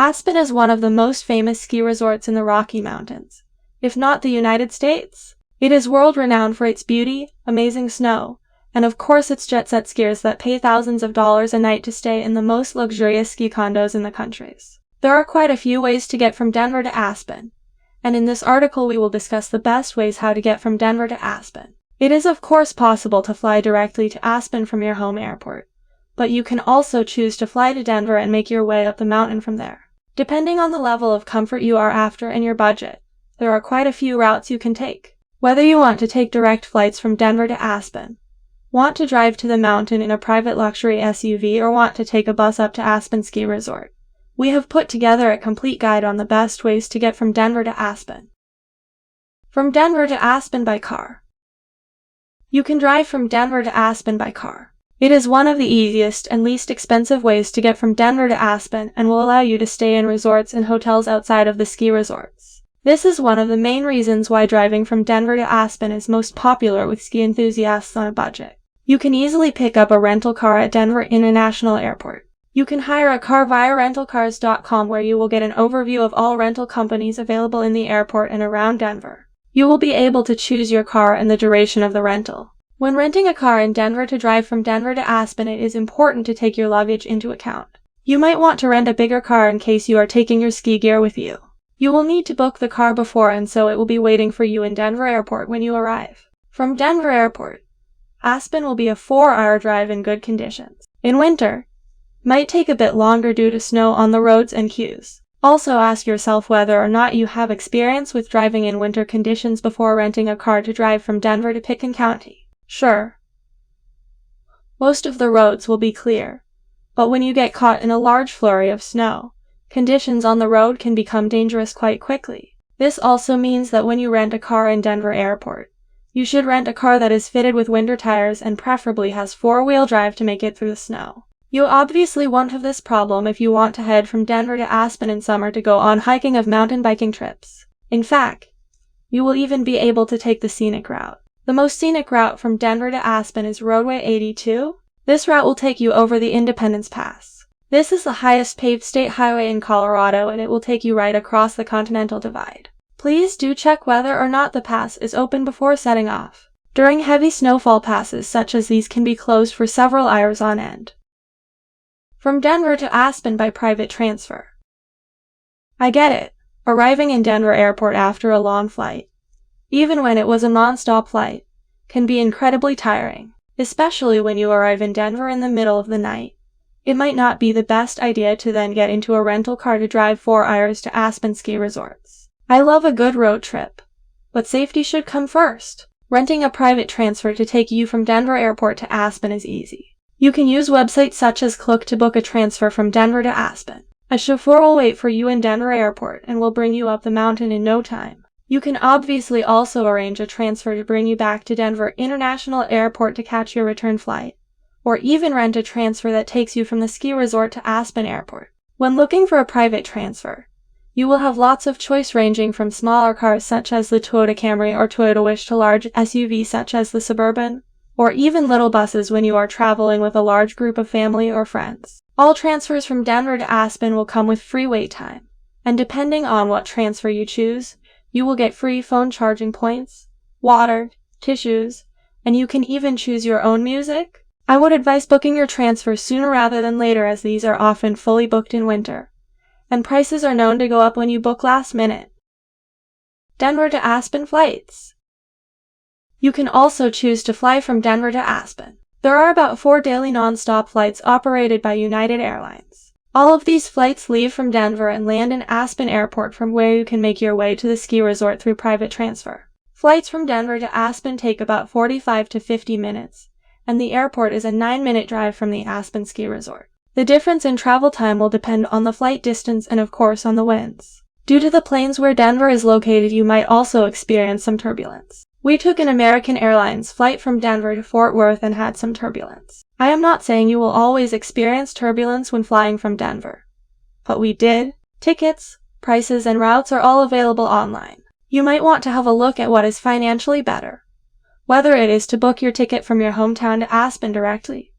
Aspen is one of the most famous ski resorts in the Rocky Mountains, if not the United States. It is world-renowned for its beauty, amazing snow, and of course its jet-set skiers that pay thousands of dollars a night to stay in the most luxurious ski condos in the countries. There are quite a few ways to get from Denver to Aspen, and in this article we will discuss the best ways how to get from Denver to Aspen. It is of course possible to fly directly to Aspen from your home airport, but you can also choose to fly to Denver and make your way up the mountain from there. Depending on the level of comfort you are after and your budget, there are quite a few routes you can take. Whether you want to take direct flights from Denver to Aspen, want to drive to the mountain in a private luxury SUV, or want to take a bus up to Aspen Ski Resort, we have put together a complete guide on the best ways to get from Denver to Aspen. From Denver to Aspen by car. You can drive from Denver to Aspen by car. It is one of the easiest and least expensive ways to get from Denver to Aspen and will allow you to stay in resorts and hotels outside of the ski resorts. This is one of the main reasons why driving from Denver to Aspen is most popular with ski enthusiasts on a budget. You can easily pick up a rental car at Denver International Airport. You can hire a car via rentalcars.com, where you will get an overview of all rental companies available in the airport and around Denver. You will be able to choose your car and the duration of the rental. When renting a car in Denver to drive from Denver to Aspen, it is important to take your luggage into account. You might want to rent a bigger car in case you are taking your ski gear with you. You will need to book the car before, and so it will be waiting for you in Denver Airport when you arrive. From Denver Airport, Aspen will be a 4-hour drive in good conditions. In winter, it might take a bit longer due to snow on the roads and queues. Also ask yourself whether or not you have experience with driving in winter conditions before renting a car to drive from Denver to Picken County. Sure, most of the roads will be clear, but when you get caught in a large flurry of snow, conditions on the road can become dangerous quite quickly. This also means that when you rent a car in Denver Airport, you should rent a car that is fitted with winter tires and preferably has 4-wheel drive to make it through the snow. You obviously won't have this problem if you want to head from Denver to Aspen in summer to go on hiking or mountain biking trips. In fact, you will even be able to take the scenic route. The most scenic route from Denver to Aspen is Roadway 82. This route will take you over the Independence Pass. This is the highest paved state highway in Colorado, and it will take you right across the Continental Divide. Please do check whether or not the pass is open before setting off. During heavy snowfall, passes such as these can be closed for several hours on end. From Denver to Aspen by private transfer. I get it, arriving in Denver Airport after a long flight, even when it was a non-stop flight, can be incredibly tiring, especially when you arrive in Denver in the middle of the night. It might not be the best idea to then get into a rental car to drive 4 hours to Aspen ski resorts. I love a good road trip, but safety should come first. Renting a private transfer to take you from Denver Airport to Aspen is easy. You can use websites such as Klook to book a transfer from Denver to Aspen. A chauffeur will wait for you in Denver Airport and will bring you up the mountain in no time. You can obviously also arrange a transfer to bring you back to Denver International Airport to catch your return flight, or even rent a transfer that takes you from the ski resort to Aspen Airport. When looking for a private transfer, you will have lots of choice, ranging from smaller cars such as the Toyota Camry or Toyota Wish to large SUVs such as the Suburban, or even little buses when you are traveling with a large group of family or friends. All transfers from Denver to Aspen will come with free wait time, and depending on what transfer you choose, you will get free phone charging points, water, tissues, and you can even choose your own music. I would advise booking your transfer sooner rather than later, as these are often fully booked in winter, and prices are known to go up when you book last minute. Denver to Aspen flights. You can also choose to fly from Denver to Aspen. There are about 4 daily non-stop flights operated by United Airlines. All of these flights leave from Denver and land in Aspen Airport, from where you can make your way to the ski resort through private transfer. Flights from Denver to Aspen take about 45 to 50 minutes, and the airport is a 9-minute drive from the Aspen ski resort. The difference in travel time will depend on the flight distance and of course on the winds. Due to the plains where Denver is located, you might also experience some turbulence. We took an American Airlines flight from Denver to Fort Worth and had some turbulence. I am not saying you will always experience turbulence when flying from Denver, but we did. Tickets, prices, and routes are all available online. You might want to have a look at what is financially better, whether it is to book your ticket from your hometown to Aspen directly,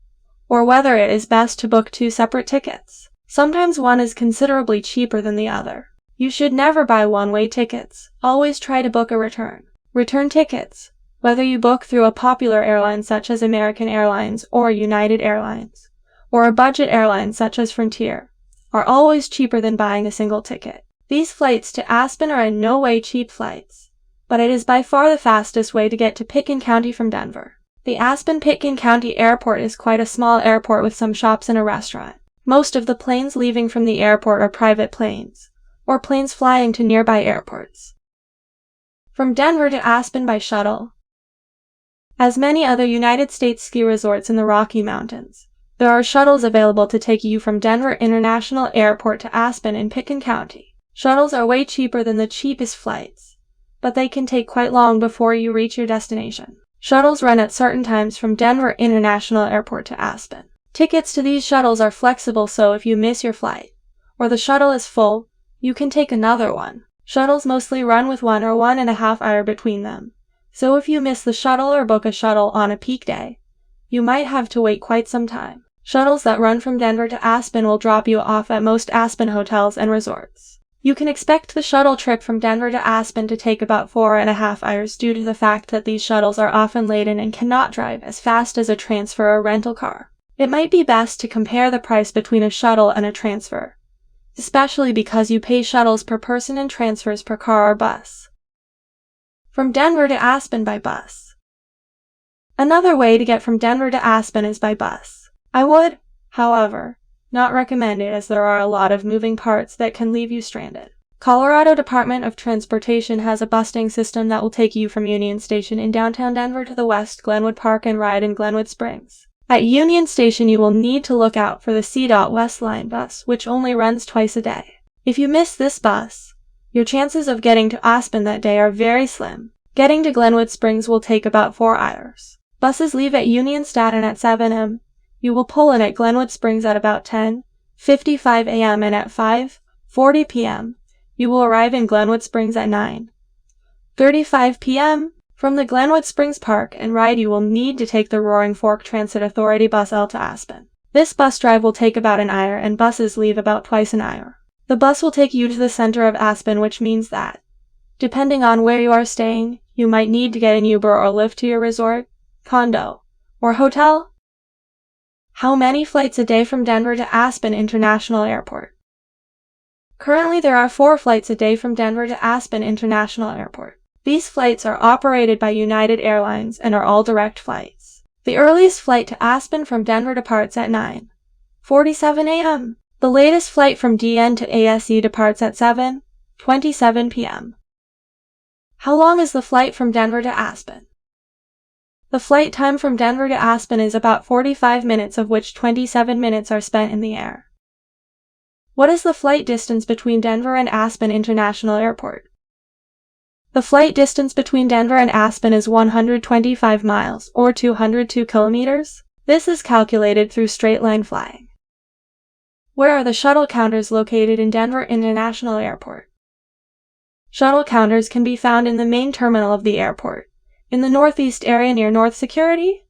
or whether it is best to book 2 separate tickets. Sometimes one is considerably cheaper than the other. You should never buy one-way tickets. Always try to book a return. Return tickets, whether you book through a popular airline such as American Airlines or United Airlines, or a budget airline such as Frontier, are always cheaper than buying a single ticket. These flights to Aspen are in no way cheap flights, but it is by far the fastest way to get to Pitkin County from Denver. The Aspen-Pitkin County Airport is quite a small airport with some shops and a restaurant. Most of the planes leaving from the airport are private planes, or planes flying to nearby airports. From Denver to Aspen by shuttle. As many other United States ski resorts in the Rocky Mountains, there are shuttles available to take you from Denver International Airport to Aspen in Pitkin County. Shuttles are way cheaper than the cheapest flights, but they can take quite long before you reach your destination. Shuttles run at certain times from Denver International Airport to Aspen. Tickets to these shuttles are flexible, so if you miss your flight, or the shuttle is full, you can take another one. Shuttles mostly run with 1 or 1.5 hours between them, so if you miss the shuttle or book a shuttle on a peak day, you might have to wait quite some time. Shuttles that run from Denver to Aspen will drop you off at most Aspen hotels and resorts. You can expect the shuttle trip from Denver to Aspen to take about 4.5 hours due to the fact that these shuttles are often laden and cannot drive as fast as a transfer or rental car. It might be best to compare the price between a shuttle and a transfer, especially because you pay shuttles per person and transfers per car or bus. From Denver to Aspen by bus. Another way to get from Denver to Aspen is by bus. I would, however, not recommend it as there are a lot of moving parts that can leave you stranded. Colorado Department of Transportation has a busing system that will take you from Union Station in downtown Denver to the West Glenwood Park and ride in Glenwood Springs. At Union Station you will need to look out for the CDOT West Line bus, which only runs twice a day. If you miss this bus, your chances of getting to Aspen that day are very slim. Getting to Glenwood Springs will take about 4 hours. Buses leave at Union Station at 7 a.m. You will pull in at Glenwood Springs at about 10:55 a.m. and at 5:40 p.m. you will arrive in Glenwood Springs at 9:35 p.m. From the Glenwood Springs Park and ride you will need to take the Roaring Fork Transit Authority Bus L to Aspen. This bus drive will take about an hour and buses leave about twice an hour. The bus will take you to the center of Aspen, which means that, depending on where you are staying, you might need to get an Uber or Lyft to your resort, condo, or hotel. How many flights a day from Denver to Aspen International Airport? Currently there are 4 flights a day from Denver to Aspen International Airport. These flights are operated by United Airlines and are all direct flights. The earliest flight to Aspen from Denver departs at 9:47 a.m. The latest flight from DN to ASE departs at 7:27 p.m. How long is the flight from Denver to Aspen? The flight time from Denver to Aspen is about 45 minutes, of which 27 minutes are spent in the air. What is the flight distance between Denver and Aspen International Airport? The flight distance between Denver and Aspen is 125 miles, or 202 kilometers. This is calculated through straight-line flying. Where are the shuttle counters located in Denver International Airport? Shuttle counters can be found in the main terminal of the airport, in the northeast area near North Security.